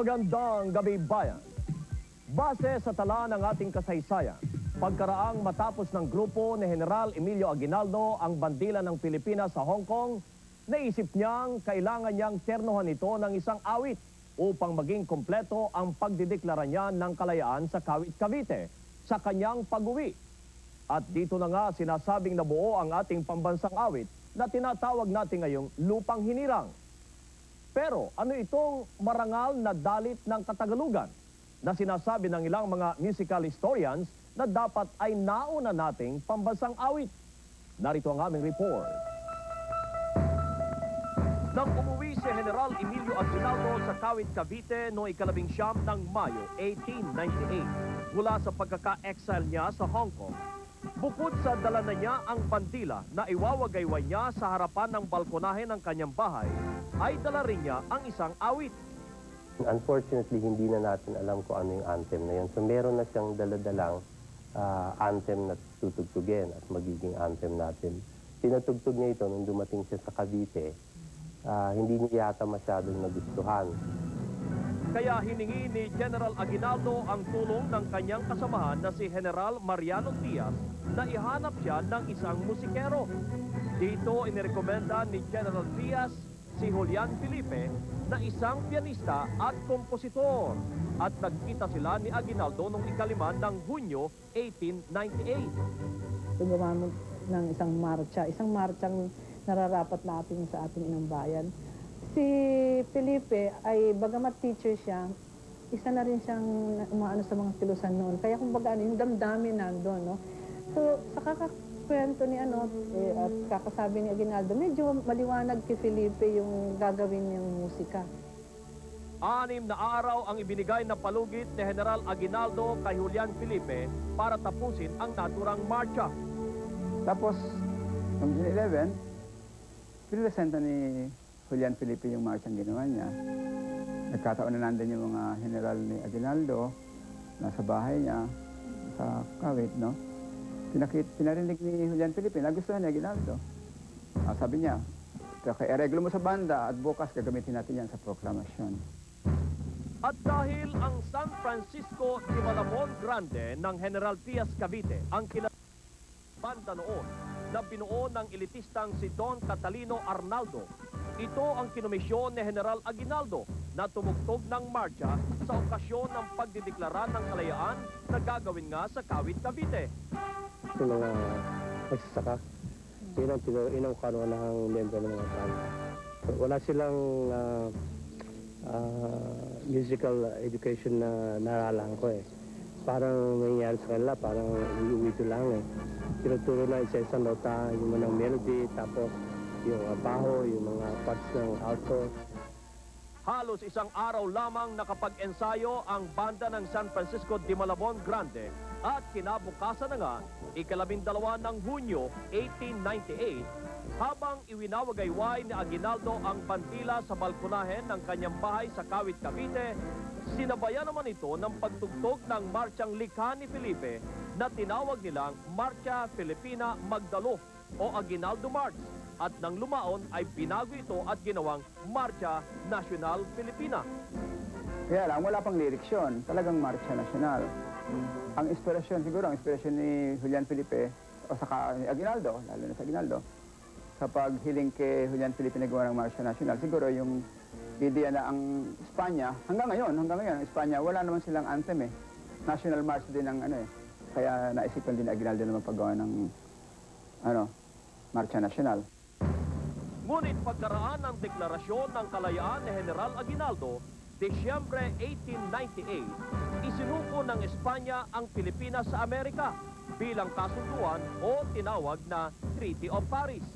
Magandang gabi bayan. Base sa tala ng ating kasaysayan, pagkaraang matapos ng grupo ni General Emilio Aguinaldo ang bandila ng Pilipinas sa Hong Kong, naisip niyang kailangan niyang ternohan ito ng isang awit upang maging kompleto ang pagdideklara niya ng kalayaan sa Kawit, Cavite sa kanyang pag-uwi. At dito na nga sinasabing nabuo ang ating pambansang awit na tinatawag natin ngayong Lupang Hinirang. Pero ano itong marangal na dalit ng Katagalugan na sinasabi ng ilang mga musical historians na dapat ay nauna nating pambansang awit? Narito ang aming report. Nang umuwi si General Emilio Aguinaldo sa Kawit, Cavite noong ika-19 ng Mayo 1898 mula sa pagkaka-exile niya sa Hong Kong, bukod sa dala na niya ang bandila na iwawagayway niya sa harapan ng balkonahe ng kanyang bahay, ay dala rin niya ang isang awit. Unfortunately, hindi na natin alam kung ano yung anthem na yun. So meron na siyang daladalang anthem na tutugtugin at magiging anthem natin. Pinatugtog niya ito nung dumating siya sa Cavite. Hindi niya yata masyadong nagustuhan. Kaya hiningi ni General Aguinaldo ang tulong ng kanyang kasamahan na si General Mariano Diaz na ihanap siya ng isang musikero. Dito inirekomenda ni General Diaz si Julian Felipe na isang pianista at kompositor. At nagkita sila ni Aguinaldo noong ika-5 ng Hunyo 1898. Gumamit ng isang martsang nararapat natin sa ating inang bayan. Si Felipe ay bagamat teacher siya, isa na rin siyang umaano sa mga kilusan noon. Kaya kumbaga yung damdamin nandoon, no? So sa kwento ni at kakasabi ni Aguinaldo, medyo maliwanag kay Felipe yung gagawin niyang musika. 6 na araw ang ibinigay na palugit ni General Aguinaldo kay Julian Felipe para tapusin ang naturang marcha. Tapos, noong 11, pinresenta ni Julian Felipe yung marchang ginawa niya. Nagkataon na nandun yung mga general ni Aguinaldo, nasa bahay niya, sa Kawit, no? Pinarinig ni Julian Felipe, nagustuhan ni Aguinaldo. Sabi niya, i-areglo mo sa banda at bukas gagamitin natin yan sa proklamasyon. At dahil ang San Francisco de Malabon Grande ng General Diaz Cavite ang banda noon na binuo ng elitistang si Don Catalino Arnaldo, ito ang kinomisyon ni General Aguinaldo na tumugtog ng marcha sa okasyon ng pagdideklara ng kalayaan na gagawin nga sa Kawit, Cavite. Yung mga magsasaka, yun ang kanuunahang membro ng mga band. Wala silang musical education na naralan ko eh. Parang nangyayari sa kanila, parang uwi-uwi lang eh. Tinuturo na isa-isang nota, yung mga melody, tapos yung baho, yung mga parts ng alto. Halos isang araw lamang nakapag-ensayo ang banda ng San Francisco de Malabon Grande at kinabukasan na nga, ika-12 ng Hunyo 1898, habang iwinawagayway ni Aguinaldo ang bandila sa balkonahe ng kanyang bahay sa Kawit, Cavite, sinabayan naman ito ng pagtugtog ng marchang likha ni Felipe na tinawag nilang Marcha Filipina Magdalo o Aguinaldo March. At nang lumaon ay binago ito at ginawang Marcha Nacional Filipina. Kaya lang, wala pang lyrics yun. Talagang Marcha Nacional. Ang inspirasyon ni Julian Felipe, o saka ni Aguinaldo, lalo na sa Aguinaldo, sa paghiling kay Julian Felipe na gawa ng Marcha Nacional, siguro yung idea na ang Espanya, hanggang ngayon, ang Espanya, wala naman silang anthem eh. National March din ang kaya naisipan din ni Aguinaldo na magpagawa ng Marcha Nacional. Ngunit pagkaraan ng deklarasyon ng kalayaan ni General Aguinaldo, Desyembre 1898, isinuko ng Espanya ang Pilipinas sa Amerika bilang kasunduan o tinawag na Treaty of Paris.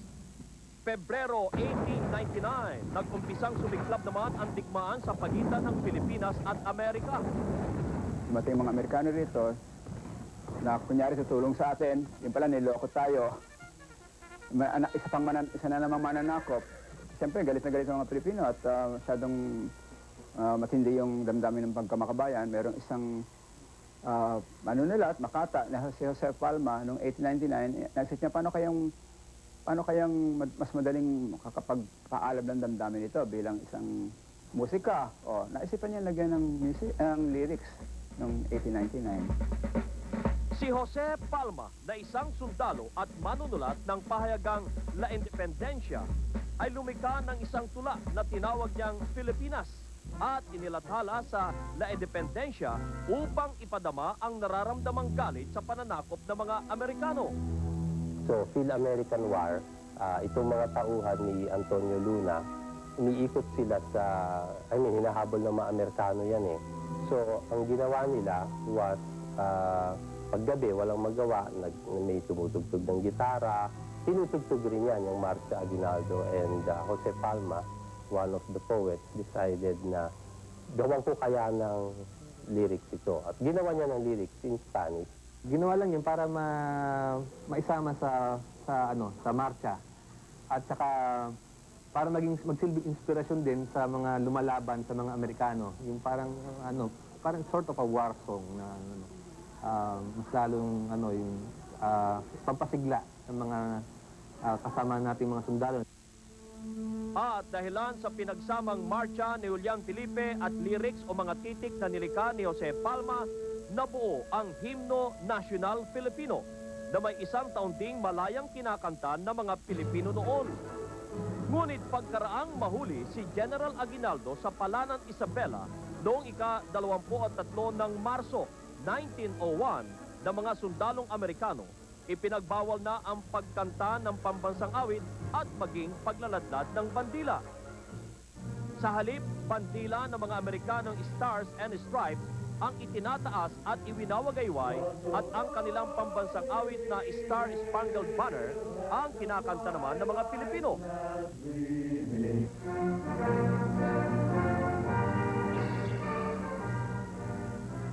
Pebrero 1899, nag-umpisang sumiklab naman ang digmaan sa pagitan ng Pilipinas at Amerika. Dumating mga Amerikano rito na kunyari tutulong sa atin, yun pala niloko tayo. Isa na namang mananakop. Siyempre, galit na galit ang mga Pilipino at masyadong matindi yung damdamin ng pagkamakabayan. Merong isang at Makata, na si Jose Palma noong 1899, nagsip niya paano kayang mas madaling makakapagpaalab ng damdamin ito bilang isang musika. Naisipan niya lagyan ng lyrics noong 1899. Si Jose Palma na isang sundalo at manunulat ng pahayagang La Independencia ay lumikha ng isang tula na tinawag niyang Pilipinas at inilathala sa La Independencia upang ipadama ang nararamdamang galit sa pananakop ng mga Amerikano. So, Phil-American War, itong mga tauhan ni Antonio Luna, umiikot sila sa, hinahabol ng mga Amerikano yan eh. So, ang ginawa nila was, paggabi, walang magawa, may tumutugtog ng gitara, tinutugtog rin yan, yung Marcia Aguinaldo and Jose Palma, one of the poets, decided na gawan ko kaya ng lyrics ito. At ginawa niya ng lyrics in Spanish. Ginawa lang yun para maisama sa marcha. At saka para magsilbing inspirasyon din sa mga lumalaban sa mga Amerikano. Yung parang sort of a war song na mas lalong yung pampasigla ng mga kasama nating mga sundalo. At dahilan sa pinagsamang marcha ni Julian Felipe at lyrics o mga titik na nilikha ni Jose Palma, nabuo ang Himno National Filipino na may isang taon ding malayang kinakanta ng mga Pilipino noon. Ngunit pagkaraang mahuli si General Aguinaldo sa Palanan Isabela noong ika-23 ng Marso 1901 ng mga sundalong Amerikano, ipinagbawal na ang pagkanta ng pambansang awit at maging paglaladlad ng bandila. Sa halip, bandila ng mga Amerikanong Stars and Stripes ang itinataas at iwinawagayway at ang kanilang pambansang awit na Star Spangled Banner ang kinakanta naman ng mga Pilipino.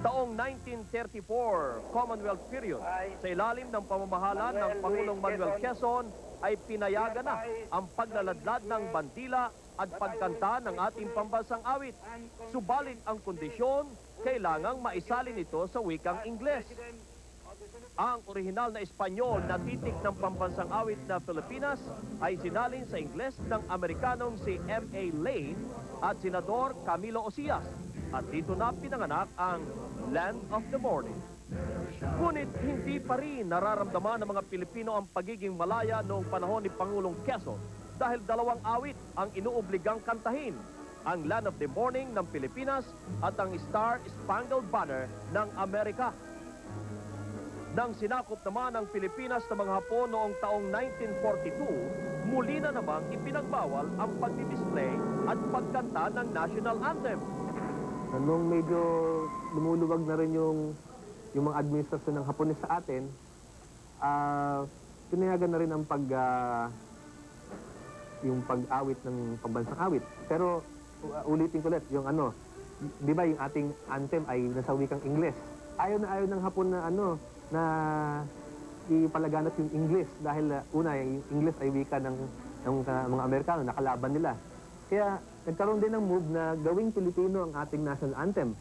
Taong 1934, Commonwealth period, sa ilalim ng pamamahala ng Pangulong Manuel Quezon, ay pinayagan na ang paglaladlad ng bandila at pagkanta ng ating pambansang awit. Subalit ang kondisyon, kailangang maisalin ito sa wikang Ingles. Ang orihinal na Espanyol na titik ng pambansang awit na Pilipinas ay sinalin sa Ingles ng Amerikanong si M.A. Lane at Senador Camilo Osias. At dito na pinanganak ang Land of the Morning. Ngunit hindi pa rin nararamdaman ng mga Pilipino ang pagiging malaya noong panahon ni Pangulong Quezon dahil dalawang awit ang inuobligang kantahin, ang Land of the Morning ng Pilipinas at ang Star Spangled Banner ng Amerika. Nang sinakop naman ang Pilipinas ng mga Hapon noong taong 1942, muli na namang ipinagbawal ang pagdidisplay at pagkanta ng national anthem. Nung medyo lumuluwag na rin yung mga administrasyon ng Hapones sa atin, pinayagan na rin ang yung pag-awit ng pambansang awit. Pero ulitin ko ulit, yung di ba yung ating anthem ay nasa wikang Ingles. Ayaw ng Hapon na na ipalaganap yung Ingles dahil una, yung Ingles ay wika ng mga Amerikano, nakalaban nila. Kaya nagkaroon din ng move na gawing Pilipino ang ating national anthem.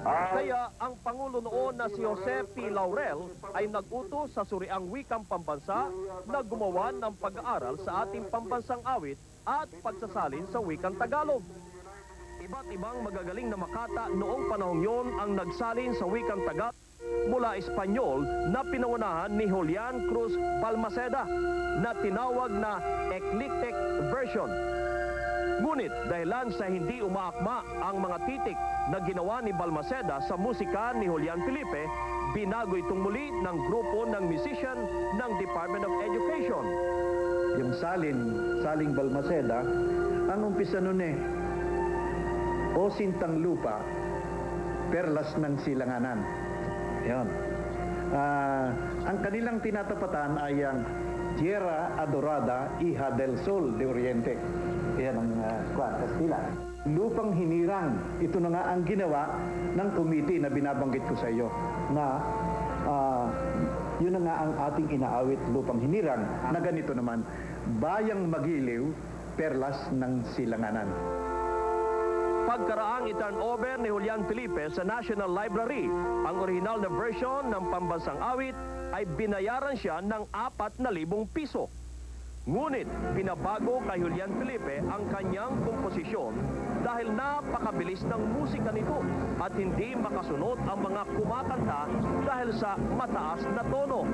Kaya ang Pangulo noon na si Jose P. Laurel ay nag-utos sa suriang wikang pambansa na gumawa ng pag-aaral sa ating pambansang awit at pagsasalin sa wikang Tagalog. Iba't ibang magagaling na makata noong panahong yon ang nagsalin sa wikang Tagalog mula Espanyol na pinangunahan ni Julian Cruz Balmaceda na tinawag na eclectic version. Ngunit dahilan sa hindi umaakma ang mga titik na ginawa ni Balmaceda sa musika ni Julian Felipe, binago itong muli ng grupo ng musician ng Department of Education. Yung saling Balmaceda, ang umpisa nun O Sintang Lupa, Perlas ng Silanganan. Yan. Ang kanilang tinatapatan ay ang Tierra Adorada, Hija del Sol de Oriente. Yan ang Kastila. Lupang Hinirang, ito na nga ang ginawa ng committee na binabanggit ko sa iyo na yun na nga ang ating inaawit, Lupang Hinirang, na ganito naman, Bayang Magiliw, Perlas ng Silanganan. Pagkaraang i-turnover ni Julian Felipe sa National Library, ang original na version ng pambansang awit ay binayaran siya ng 4,000 piso. Ngunit pinabago kay Julian Felipe ang kanyang komposisyon dahil napakabilis ng musika nito at hindi makasunod ang mga kumakanta dahil sa mataas na tono.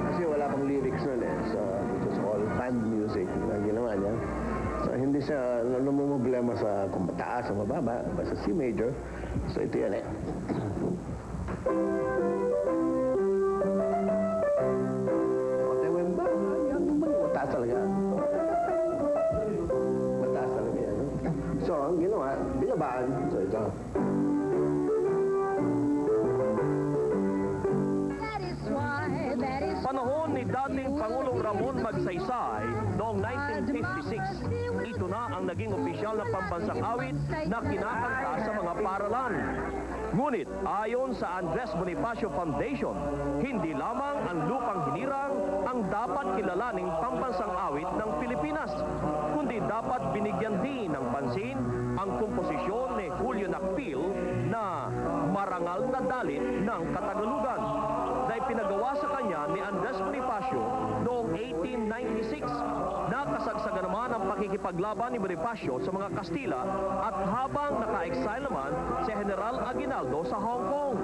Kasi wala pang lyrics nun eh. So, it was all band music na ginawa niya. So, hindi siya namumblema sa kung mataas o mababa, basta C major. So, ito yan eh. Mataas talaga. Mataas talaga yan. So, ang ginawa, binabaan. So, ito. Panahon ni dating Pangulong Ramon Magsaysay noong 1956, ito na ang naging opisyal na pambansang awit na kinakanta sa mga paaralan. Ngunit ayon sa Andres Bonifacio Foundation, hindi lamang ang lupang hinirang ang dapat kilalaning pambansang awit ng Pilipinas, kundi dapat binigyan din ng pansin ang komposisyon ni Julio Nakpil na Marangal na Dalit ng Katagalugan na ipinagawa sa kanya ni Andres Bonifacio noong 1896. Nakasagsagan naman ang pakikipaglaban ni Bonifacio sa mga Kastila at habang naka-exile naman si General Aguinaldo sa Hong Kong.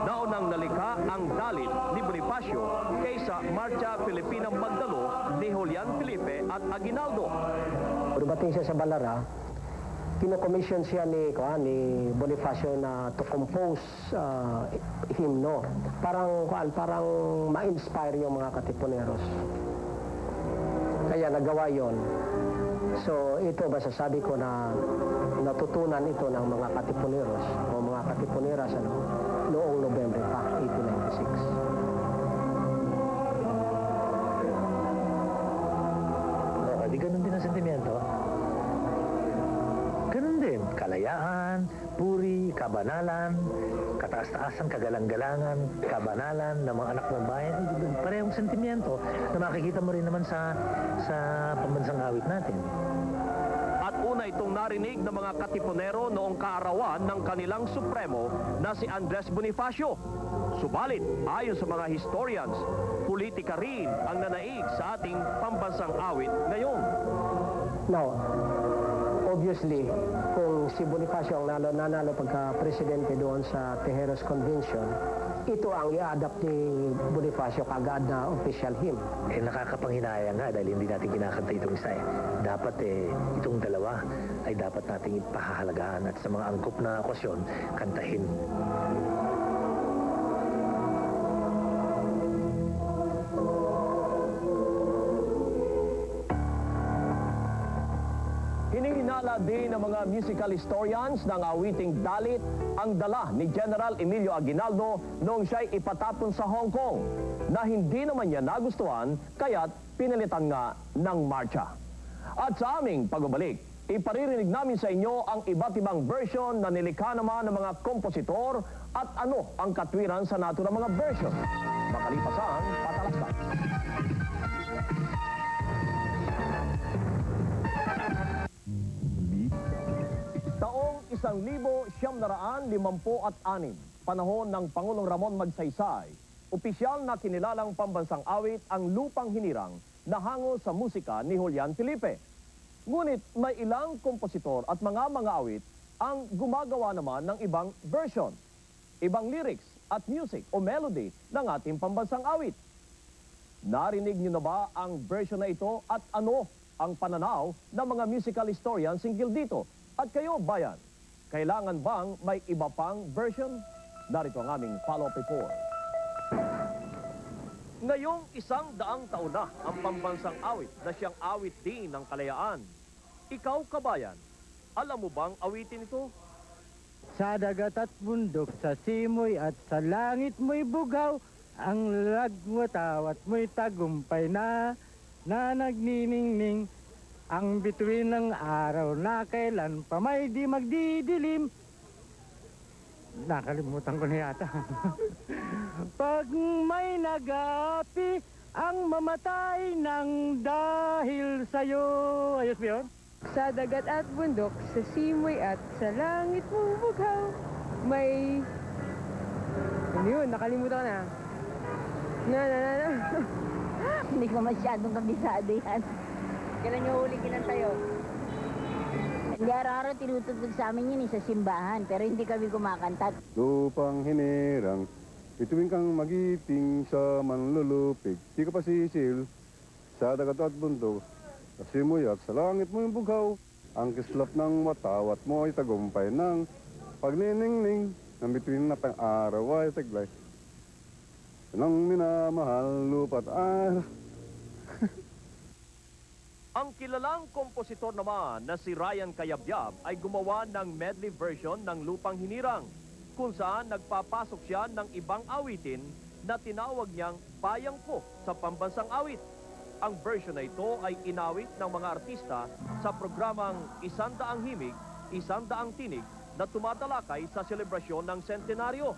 Naunang nalikha ang dalit ni Bonifacio kaysa Marcha Filipina Magdalo ni Julian Felipe at Aguinaldo. Dumating siya sa Balara, kino-commission siya ni Bonifacio na to compose hymno. Parang ma-inspire yung mga Katipuneros. Kaya nagawa yon. So ito masasabi ko na natutunan ito ng mga Katipuneros o mga Katipuneras noong November pa, 1896. Di ganun din ang sentimiento. Ganun din, kalayaan, puri, kabanalan, kataas-taasan, kagalang-galangan, kabanalan ng mga anak ng bayan. Parehong sentimiento na makikita mo rin naman sa pambansang awit natin. At una itong narinig ng mga Katipunero noong kaarawan ng kanilang supremo na si Andres Bonifacio. Subalit, ayon sa mga historians, politika rin ang nanaig sa ating pambansang awit ngayon. Now, obviously, kung si Bonifacio ang nanalo pagka-presidente doon sa Tejeros Convention, ito ang i-adapt ni Bonifacio kagad na official hymn. Nakakapanghinayang nga dahil hindi natin kinakanta itong isa eh. Dapat itong dalawa ay dapat nating ipahahalagahan at sa mga angkop na okasyon, kantahin. Hinihinala din ng mga musical historians ng awiting dalit ang dala ni General Emilio Aguinaldo noong siya'y ipatapon sa Hong Kong na hindi naman niya nagustuhan kaya't pinalitan nga ng marcha. At sa aming pagbabalik, iparirinig namin sa inyo ang iba't ibang version na nilikha naman ng mga kompositor at ano ang katwiran sa nato ng mga version. Makalipas ang patalasan. Taong 1956, panahon ng Pangulong Ramon Magsaysay, opisyal na kinilalang pambansang awit ang Lupang Hinirang na hango sa musika ni Julian Felipe. Ngunit may ilang kompositor at mga awit ang gumagawa naman ng ibang version, ibang lyrics at music o melody ng ating pambansang awit. Narinig niyo na ba ang version na ito at ano ang pananaw ng mga musical historians hinggil dito? At kayo, bayan, kailangan bang may iba pang version? Narito ang aming follow-up report. Ngayong 100 taon na ang pambansang awit na siyang awit din ng kalayaan. Ikaw, kabayan, alam mo bang awitin ito? Sa dagat at bundok, sa simoy at sa langit mo'y bugaw, ang lagwat mo'y tagumpay na nagniningning. Ang bituin ng araw na kailan pa may di magdidilim. Nakalimutan ko na yata. Pag may nag-aapi, ang mamatay ng dahil sa'yo. Ayos ba yun? Sa dagat at bundok, sa simoy at sa langit mong bughaw, may... Ano yun? Nakalimutan ko na. No. Hindi ko masyadong kabisado yan. Kailan niyo huli kinantayo? Hindi araw-araw tinutugtog sa amin yun sa simbahan, pero hindi kami kumakanta. Lupang hinirang, bituin kang magiting sa manlulupig. Di ka pa sisil sa dagat at bundok. Kasi muyak sa langit mo yung bughaw. Ang kislap ng matawat mo ay tagumpay ng pagniningning. Nang bituin na tang araw ay taglay. Nang minamahal lupa't araw. Ang kilalang kompositor naman na si Ryan Cayabyab ay gumawa ng medley version ng Lupang Hinirang, kung saan nagpapasok siya ng ibang awitin na tinawag niyang Bayang Ko sa pambansang awit. Ang version na ito ay inawit ng mga artista sa programang Isandaang Himig, Isandaang Tinig na tumatalakay sa selebrasyon ng sentenaryo.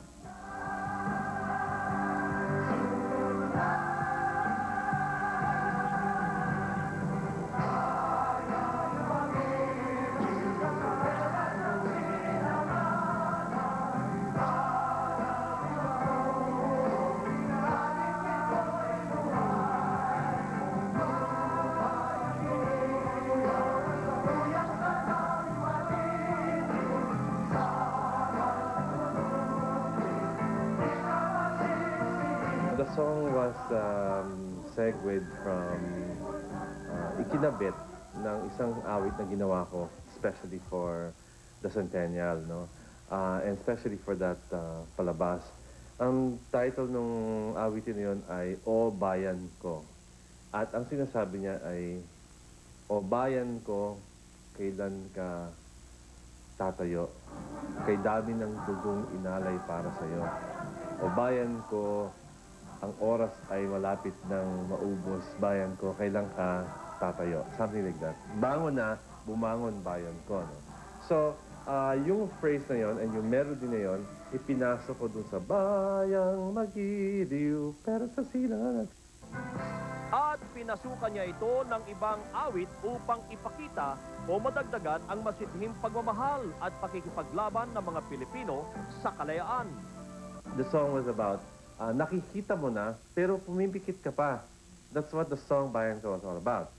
The song was segued from ikinabit ng isang awit na ginawa ko, especially for the centennial, no? And especially for that palabas. Ang title ng awitin na yun ay O Bayan Ko. At ang sinasabi niya ay, O bayan ko, kailan ka tatayo? Kay dami ng dugong inalay para sa'yo. O bayan ko, ang oras ay malapit ng maubos. Bayan ko, kailan ka tatayo? Something like that. Bangon na, bumangon bayan ko. No? So, yung phrase na yon and yung melody na yon, ipinasok ko dun sa bayang magiliw, pero sa silang. At pinasukan niya ito ng ibang awit upang ipakita o madagdagan ang masithing pagmamahal at pakikipaglaban ng mga Pilipino sa kalayaan. The song was about, nakikita mo na, pero pumipikit ka pa. That's what the song Bayan Ko was all about.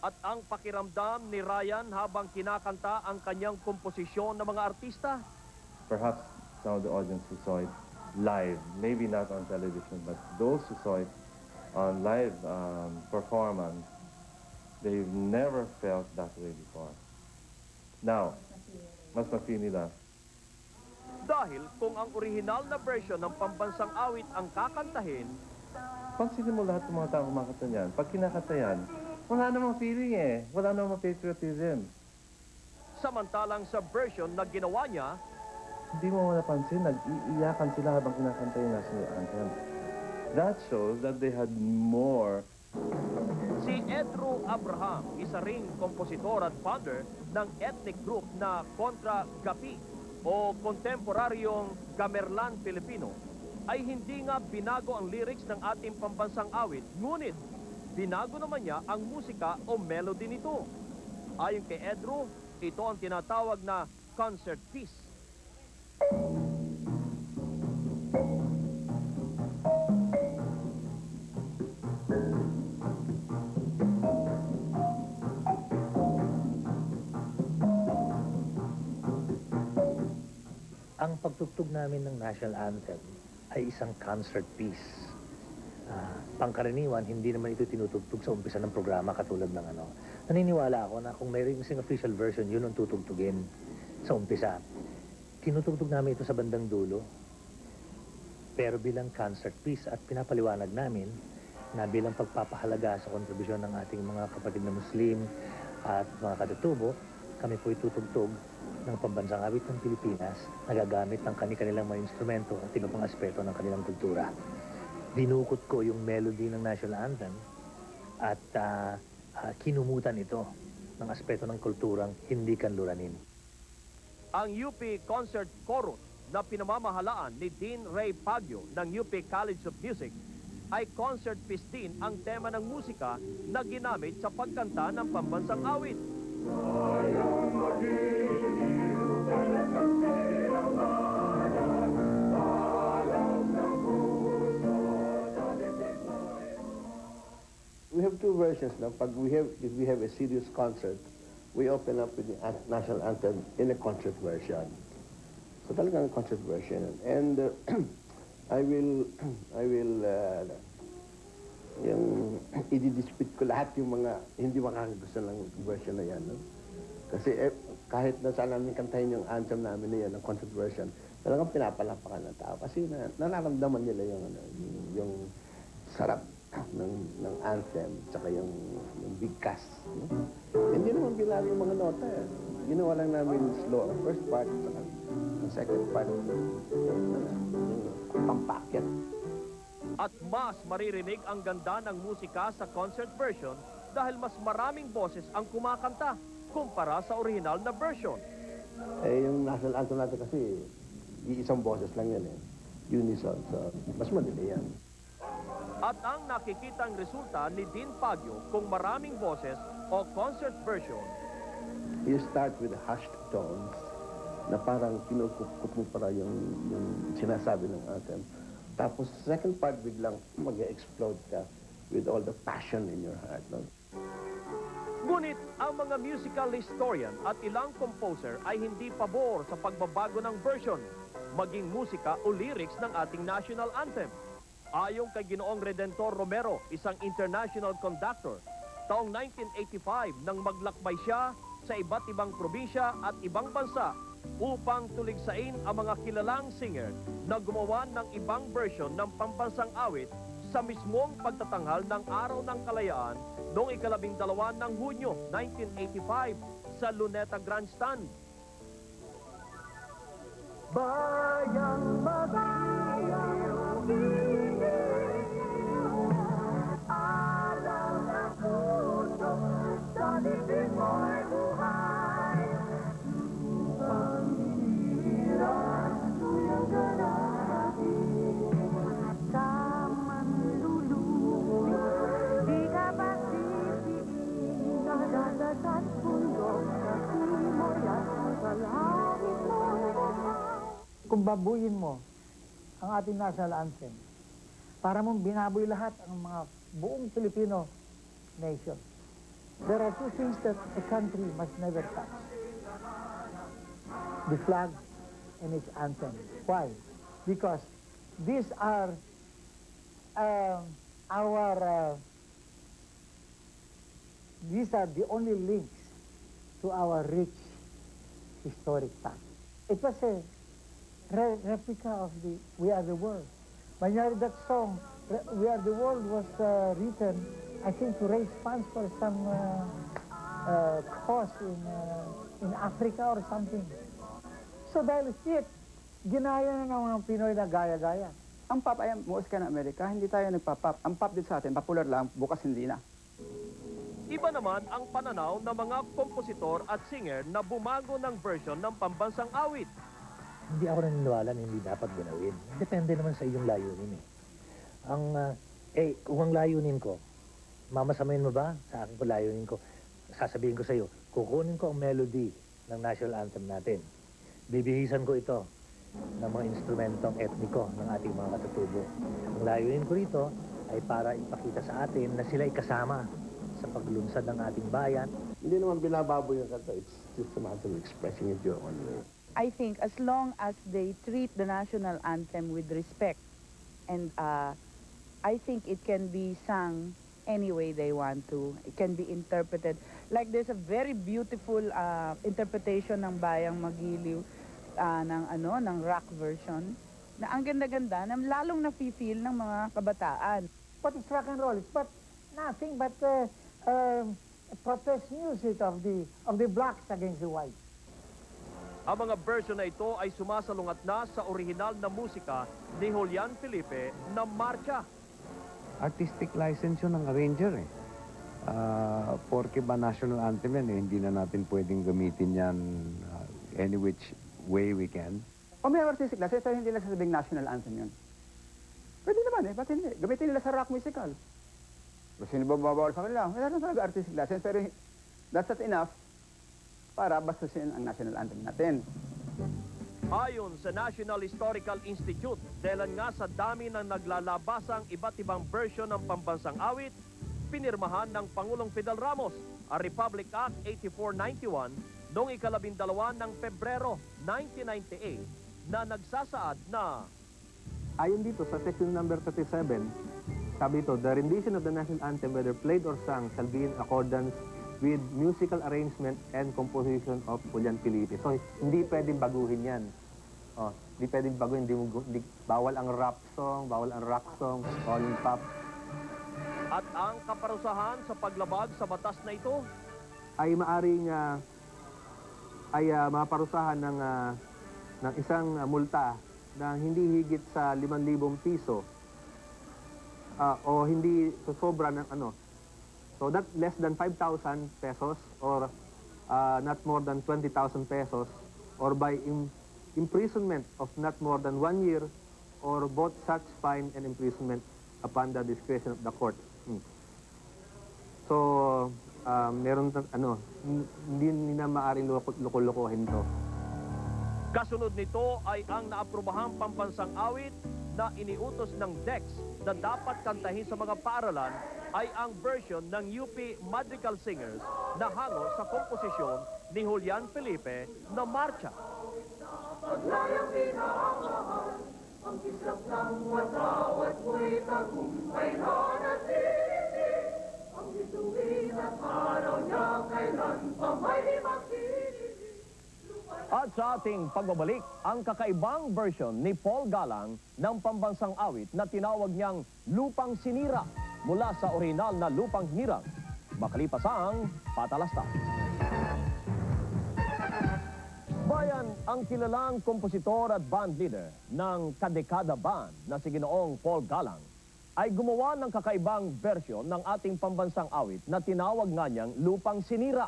At ang pakiramdam ni Ryan habang kinakanta ang kanyang komposisyon ng mga artista? Perhaps some of the audience who saw it live, maybe not on television, but those who saw it on live performance, they've never felt that way before. Now, mas ma-feel nila. Dahil kung ang original na version ng pambansang awit ang kakantahin, Pansinin mo lahat ng mga tao kumakanta niyan. Pag kinakanta yan, wala namang feeling eh. Wala namang patriotism. samantalang sa version na ginawa niya, Hindi mo napansin, nag-iiyakan sila habang kinakanta yung national anthem. That shows that they had more. si Edru Abraham, isa ring kompositor at founder ng ethnic group na Kontra Gapi o kontemporaryong Gamerlan Filipino, ay hindi nga binago ang lyrics ng ating pambansang awit, ngunit binago naman niya ang musika o melody nito. Ayon kay Edru, ito ang tinatawag na concert piece. Ang pagtugtog namin ng national anthem ay isang concert piece. Pangkaraniwan, hindi naman ito tinutugtog sa umpisa ng programa katulad ng ano. Naniniwala ako na kung mayroong isang official version, yun ang tutugtugin sa umpisa. Tinutugtog namin ito sa bandang dulo. Pero bilang concert piece at pinapaliwanag namin na bilang pagpapahalaga sa kontribusyon ng ating mga kapatid na Muslim at mga katutubo, kami po itutugtog ng pambansang awit ng Pilipinas na gagamit ng kanilang mga instrumento at iba pang aspeto ng kanilang kultura. Dinukot ko yung melody ng national anthem at kinumutan ito ng aspeto ng kulturang hindi kanluranin. Ang UP Concert Chorus na pinamamahalaan ni Dean Ray Pagyo ng UP College of Music ay concert piece din ang tema ng musika na ginamit sa pagkanta ng pambansang awit. have two versions now. If we have a serious concert, we open up with the national anthem in a concert version. So talagang concert version. And I will yung i-dispute ko lahat yung mga hindi makakagusto ng version na yan. No? Kasi kahit na saan namin kantahin yung anthem namin na yan, ang concert version, talagang pinapalapakan ng tao. Kasi nararamdaman nila yung sarap ng anthem, tsaka yung bigkas. No? Hindi naman binago yung mga nota. Ginawa lang namin slow ang first part, tsaka ang second part, yung pampakyat. At mas maririnig ang ganda ng musika sa concert version dahil mas maraming boses ang kumakanta kumpara sa original na version. Yung national anthem natin kasi, iisang boses lang yan unison, so mas madali yan. At ang nakikitang resulta ni Dean Pagyo kung maraming boses o concert version. You start with hushed tones na parang kinukup mo para yung sinasabi ng anthem. Tapos second part biglang mag-explode ka with all the passion in your heart. No? Ngunit ang mga musical historian at ilang composer ay hindi pabor sa pagbabago ng version, maging musika o lyrics ng ating national anthem. Ayon kay Ginoong Redentor Romero, isang international conductor, taong 1985 nang maglakbay siya sa iba't ibang probinsya at ibang bansa upang tuligsain ang mga kilalang singer na gumawa ng ibang version ng pambansang awit sa mismong pagtatanghal ng Araw ng Kalayaan noong 12 ng Hunyo 1985 sa Luneta Grandstand. Bayang magayang araw na puso sa libing mo'y buhay. Panghiran tuyang ganati sa manlulubi, di ka ba sisiin na dadagat bundok sa simoy at sa langit mo'y buhay. Kung babuyin mo ang ating national anthem, para mong binaboy lahat ang mga buong Filipino nation. There are two things that a country must never touch. The flag and its anthem. Why? Because these are these are the only links to our rich historic past. It was a replica of the We Are the World. Manyari, that song, We Are the World, was written, I think, to raise funds for some cause in Africa or something. So dahil ginaya na ng mga Pinoy na gaya-gaya. Ang pop ay muos ka ng Amerika, hindi tayo nagpa-pop. Ang pop dito sa atin, popular lang, bukas hindi na. Iba naman ang pananaw ng mga kompositor at singer na bumago ng version ng pambansang awit. Hindi ako naniniwala na hindi dapat ginawin. Depende naman sa iyong layunin kung ang layunin ko, mamasamayin mo ba sa akin ko layunin ko? Sasabihin ko sa iyo, kukunin ko ang melody ng national anthem natin. Bibihisan ko ito ng mga instrumentong etniko ng ating mga katutubo. Ang layunin ko rito ay para ipakita sa atin na sila ay kasama sa paglunsad ng ating bayan. Hindi naman binababoy yung kanta. It's just a matter of expressing it your own way. I think as long as they treat the national anthem with respect, and I think it can be sung any way they want to. It can be interpreted. Like there's a very beautiful interpretation ng Bayang Magiliw ng rock version na ang ganda-ganda na lalong nafe-feel ng mga kabataan. What is rock and roll? It's but nothing but protest music of the blacks against the whites. Ang mga version na ito ay sumasalungat na sa orihinal na musika ni Julian Felipe na Marcha. Artistic license yun ng arranger Porke ba national anthem yan hindi na natin pwedeng gamitin yan any which way we can. O may artistic license, pero hindi na sasabing national anthem yun. Pwede naman ba't hindi? Gamitin nila sa rock musical. Kung sino ba mabawal sa kanila? Wala na talaga artistic license, pero that's not enough para bastusin ang national anthem natin. Ayon sa National Historical Institute, dahil nga sa dami ng naglalabasang iba't ibang version ng pambansang awit, pinirmahan ng Pangulong Fidel Ramos ang Republic Act 8491 noong 12 ng Pebrero 1998 na nagsasaad na Ayon dito sa section number 37, sabi ito, the rendition of the national anthem, whether played or sung, shall be in accordance with musical arrangement and composition of Julian Felipe. So, hindi pwedeng baguhin yan. Hindi pwedeng baguhin, bawal ang rap song, bawal ang rock song, all pop. at ang kaparusahan sa paglabag sa batas na ito ay maaring maparusahan ng isang multa na hindi higit sa 5,000 piso o hindi sobra ng so that less than 5,000 pesos or not more than 20,000 pesos or by imprisonment of not more than 1 year or both such fine and imprisonment upon the discretion of the court. So meron hindi na maaaring loko-lokohin to. Kasunod nito ay ang naaprobahang pambansang awit na iniutos ng DEX na dapat kantahin sa mga paaralan ay ang version ng UP Madrigal Singers na hango sa komposisyon ni Julian Felipe na Marcha. Paglayang pinaamaan, ang kislap ng watawat mo'y tagumpay na natili. Ang bituin at araw niya kailan pa may makili. At sa ating pagbabalik, ang kakaibang version ni Paul Galang ng pambansang awit na tinawag niyang Lupang Sinira mula sa orihinal na Lupang Hinirang. Makalipas ang Patalasta. Bayan ang kilalang kompositor at band leader ng Kadekada Band na si Ginoong Paul Galang ay gumawa ng kakaibang version ng ating pambansang awit na tinawag nga niyang Lupang Sinira.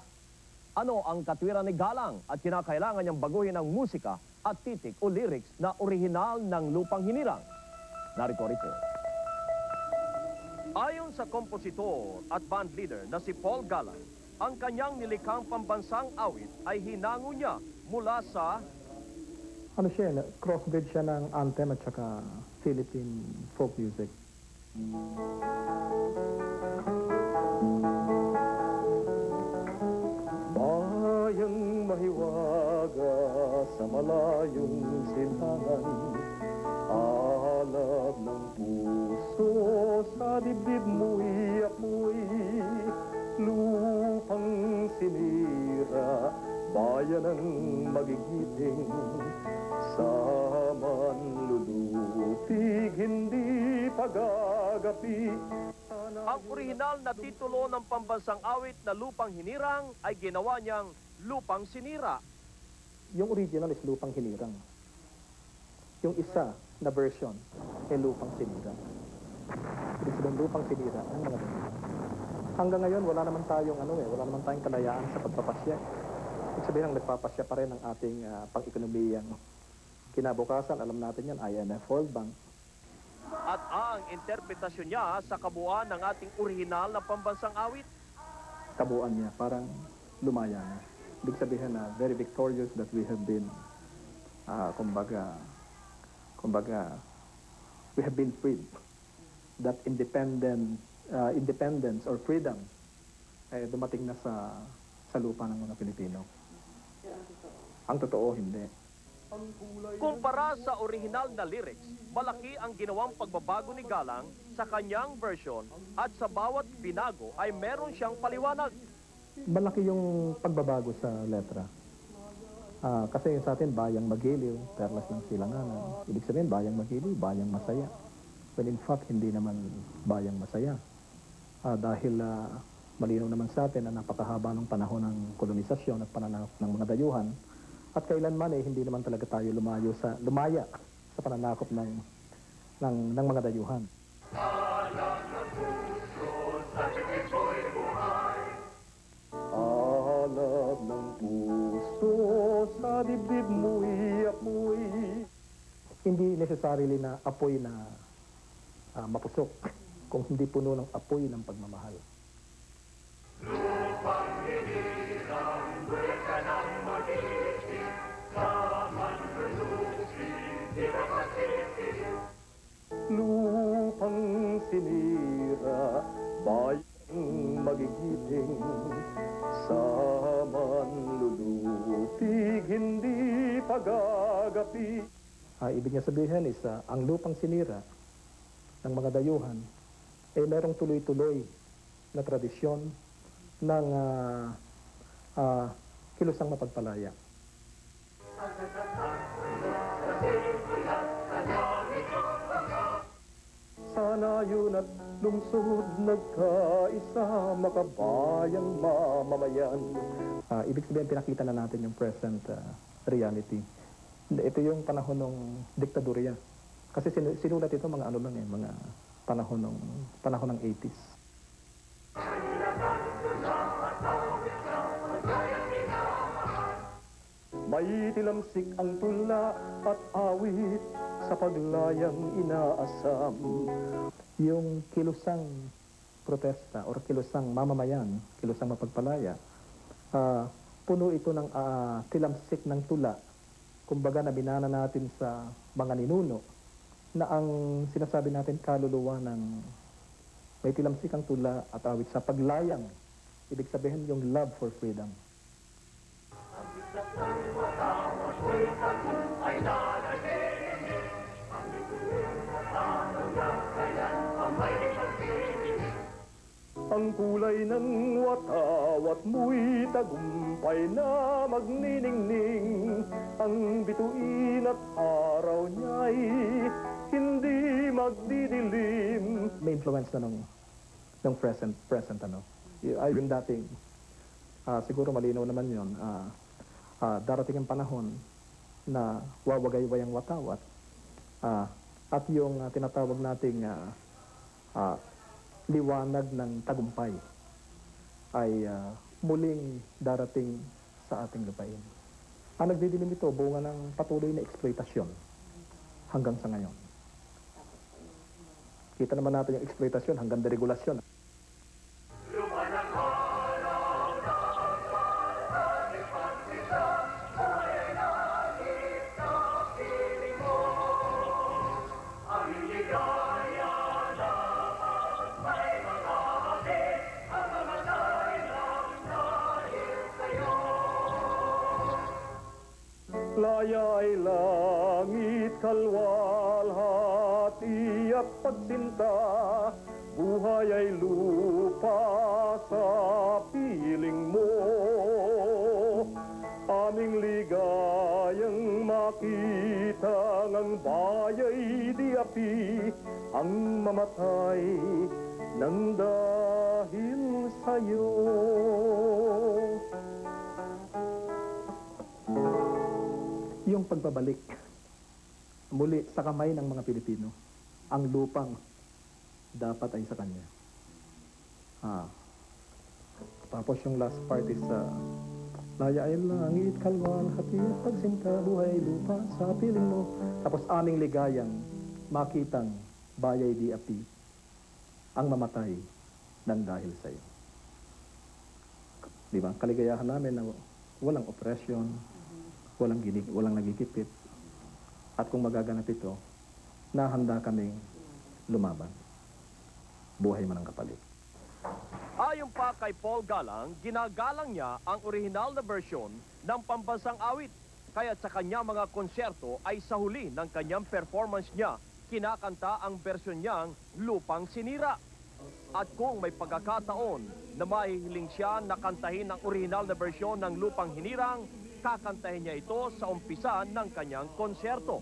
Ano ang katwiran ni Galang at kinakailangan niyang baguhin ang musika at titik o lyrics na orihinal ng Lupang Hinirang? Narito rito. Ayon sa kompositor at band leader na si Paul Galang, ang kanyang nilikhang pambansang awit ay hinango niya mula sa ano siya, crossbreed siya ng anthem at saka Philippine folk music. Bayang mahiwaga sa malayong silangan, alab ng puso sa dibdib mo'y apoy, lupang sinira, bayan ang magigiting, sa manlulupig hindi pagagapi. Ang orihinal na titulo ng pambansang awit na Lupang Hinirang ay ginawa niyang Lupang Sinira. Yung original is Lupang Hinirang. Yung isa na version ay Lupang Sinira. Ibig sabihin, Lupang Sinira ang mga ganyan. Hanggang ngayon, wala naman tayong kalayaan sa pagpapasya. Ibig sabihin, ang nagpapasya pa rin ang ating pang-ekonomiyang kinabukasan. Alam natin yan, IMF, World Bank. At ang interpretasyon niya sa kabuuan ng ating orihinal na pambansang awit? Kabuuan niya, parang lumaya na. Ibig sabihin na very victorious that we have been, kumbaga, we have been freed. That independence or freedom ay dumating na sa lupa ng mga Pilipino. Ang totoo, hindi. Kumpara sa orihinal na lyrics, malaki ang ginawang pagbabago ni Galang sa kanyang version at sa bawat binago ay meron siyang paliwanag. Malaki yung pagbabago sa letra. Kasi sa atin, bayang magiliw, perlas ng silanganan. Ibig sabihin, bayang magiliw, bayang masaya. When in fact, hindi naman bayang masaya. Dahil malinaw naman sa atin na napakahaba ng panahon ng kolonisasyon at pananakop ng mga dayuhan. At kailanman hindi naman talaga tayo lumaya sa pananakop ng mga dayuhan. Alab ng puso sa dibdib mo'y apoy. Hindi necessarily na apoy na mapusok, kung hindi puno ng apoy ng pagmamahal. Lupang hinirang, buweka ng magiting, sa manlulupig, di ba masipig? Lupang sinira, bayang magagapi. Ibig niya sabihin is ang lupang sinira ng mga dayuhan ay merong tuloy-tuloy na tradisyon ng kilusang mapagpalaya. Sana yun at lungsod nagkaisa, makabayang mamamayan. Ibig sabihin, pinakita na natin yung present reality. Ito yung panahon ng diktadurya. Kasi sinulat ito mga ano lang mga panahon ng 80s. May tilamsik ang tula at awit sa paglayang inaasam. Yung kilusang protesta or kilusang mamamayan, kilusang mapagpalaya, puno ito ng tilamsik ng tula. Kumbaga nabinana natin sa mga ninuno na ang sinasabi natin kaluluwa ng may tilamsik ang tula at awit sa paglayang. Ibig sabihin yung love for freedom. Ang kulay ng watawat mo'y tagumpay na magniningning. Ang bituin at araw niya'y hindi magdidilim. May influence na ng present ano. Yung dating, siguro malinaw naman yun, darating ang panahon na wawagayway ang watawat at yung tinatawag nating liwanag ng tagumpay ay muling darating sa ating lupain. Ang nagdidilim ito, bunga ng patuloy na eksploitasyon hanggang sa ngayon. Kita naman natin yung eksploitasyon hanggang deregulasyon. Laya'y langit, kalwalhati at pagsinta, buhay ay lupa sa piling mo. Aming ligayang makita ng baya'y di api, ang mamatay ng dahil sa'yo. Yung pagbabalik muli sa kamay ng mga Pilipino, ang lupang dapat ay sa kanya. Tapos yung last part is laya ay langit, kalwalhati at pagsinta, buhay ay lupa sa piling mo. Tapos aming ligayang makitang bayay di api, ang mamatay ng dahil sa iyo. Di ba? Kaligayahan namin na walang opresyon, walang nagigipit. At kung magaganap ito, nahanda kaming lumaban. Buhay man ang kapalit. Ayon pa kay Paul Galang, ginagalang niya ang orihinal na bersyon ng pambansang awit. Kaya sa kanya mga konsyerto ay sa huli ng kanyang performance niya, kinakanta ang bersyon niyang Lupang Sinira. At kung may pagkakataon na mahihiling siya na kantahin ang orihinal na bersyon ng Lupang Hinirang, kakantahin niya ito sa umpisa ng kanyang konsyerto.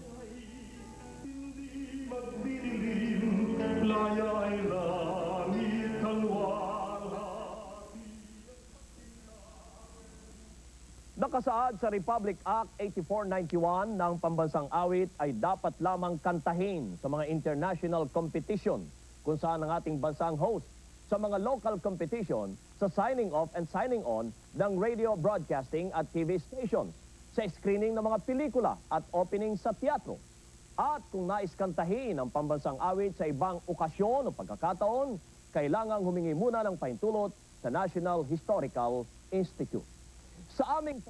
Nakasaad sa Republic Act 8491 ng pambansang awit ay dapat lamang kantahin sa mga international competition kung saan ang ating bansang host sa mga local competition sa signing off and signing on ng radio broadcasting at TV stations, sa screening ng mga pelikula at opening sa teatro. At kung nais kantahin ang pambansang awit sa ibang okasyon o pagkakataon, kailangang humingi muna ng pahintulot sa National Historical Institute. Sa aming